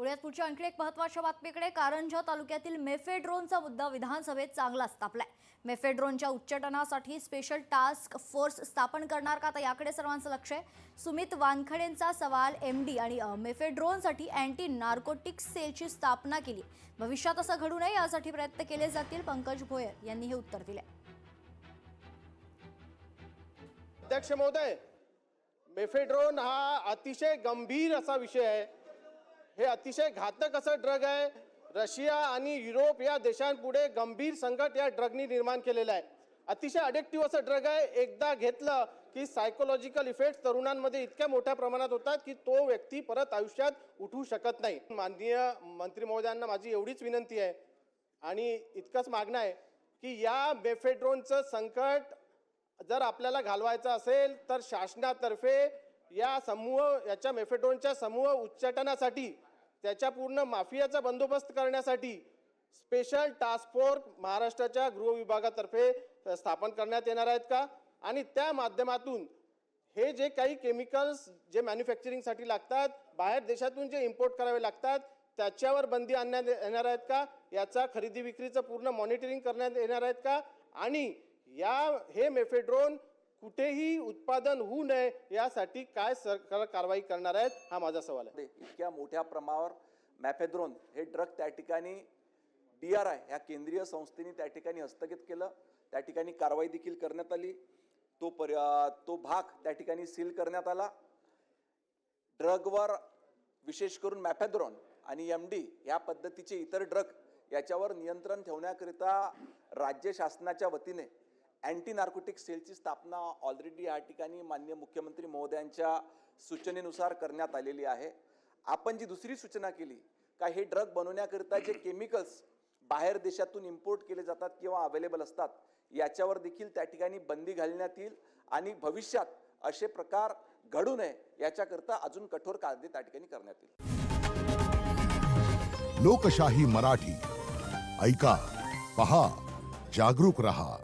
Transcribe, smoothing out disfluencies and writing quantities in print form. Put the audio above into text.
पुण्यात पुढच्या आणखी एक महत्त्वाच्या बातमीकडे कारंजा तालुक्यातील मेफेड्रोनचा मुद्दा विधानसभेत चांगलाच तापलाय। मेफेड्रोनच्या उच्चाटनासाठी स्पेशल टास्क फोर्स स्थापन करणार का, तर याकडे सर्वांचं लक्ष आहे। सुमित वानखडेंचा सवाल, एमडी आणि मेफेड्रोनसाठी अँटी नार्कोटिक्स सेलची स्थापना केली, भविष्यात असं घडू नये यासाठी प्रयत्न केले जातील, पंकज भोयर यांनी हे उत्तर दिले। अध्यक्ष महोदय, मेफेड्रोन हा अतिशय गंभीर असा विषय आहे। हे अतिशय घातक असं ड्रग आहे। रशिया आणि युरोप या देशांपुढे गंभीर संकट या ड्रगनी निर्माण केलेलं आहे। अतिशय अडिक्टिव्ह असं ड्रग आहे। एकदा घेतलं की सायकोलॉजिकल इफेक्ट्स तरुणांमध्ये इतक्या मोठ्या प्रमाणात होतात की तो व्यक्ती परत आयुष्यात उठू शकत नाही। माननीय मंत्री महोदयांना माझी एवढीच विनंती आहे आणि इतकंच मागणं आहे की या मेफेड्रोनचं संकट जर आपल्याला घालवायचं असेल तर शासनातर्फे याच्या मेफेड्रोनच्या समूह उच्चाटनासाठी, त्याच्या पूर्ण माफियाचा बंदोबस्त करण्यासाठी स्पेशल टास्क फोर्स महाराष्ट्राच्या गृह विभागातर्फे स्थापन करण्यात येणार आहेत का, आणि त्या माध्यमातून हे जे काही केमिकल्स जे मॅन्युफॅक्चरिंगसाठी लागतात, बाहेर देशातून जे इम्पोर्ट करावे लागतात, त्याच्यावर बंदी आणण्यात येणार आहेत का, याचा खरेदी विक्रीचं पूर्ण मॉनिटरिंग करण्यात येणार आहेत का, आणि हे मेफेड्रोन कुठेही उत्पादन होऊ नये यासाठी काय सरकार कारवाई करणार आहेत, हा माझा सवाल आहे। इतक्या मोठ्या प्रमाणावर मेफेड्रोन हे ड्रग त्या ठिकाणी DRI या केंद्रीय संस्थेने त्या ठिकाणी हस्तगत केलं, त्या ठिकाणी कारवाई देखील करण्यात आली। तो भाग त्या ठिकाणी सील करण्यात आला। ड्रगवर विशेष करून मेफेड्रोन आणि MD या पद्धतीचे इतर ड्रग याच्यावर नियंत्रण ठेवण्याकरिता राज्य शासनाच्या वतीने अँटी नार्कोटिक सेलची स्थापना ऑलरेडी या ठिकाणी माननीय मुख्यमंत्री महोदयांच्या सूचनेनुसार करण्यात आलेली आहे। आपण जी दुसरी सूचना केली का हे ड्रग बनवण्याकरिता जे केमिकल्स बाहेर देशातून इम्पोर्ट केले जातात किंवा अवेलेबल असतात, याच्यावर देखील त्या ठिकाणी बंदी घालण्यात येईल आणि भविष्यात असे प्रकार घडू नये याच्याकरता अजून कठोर कायदे त्या ठिकाणी करण्यात येईल। लोकशाही मराठी ऐका, पहा, जागरूक रहा।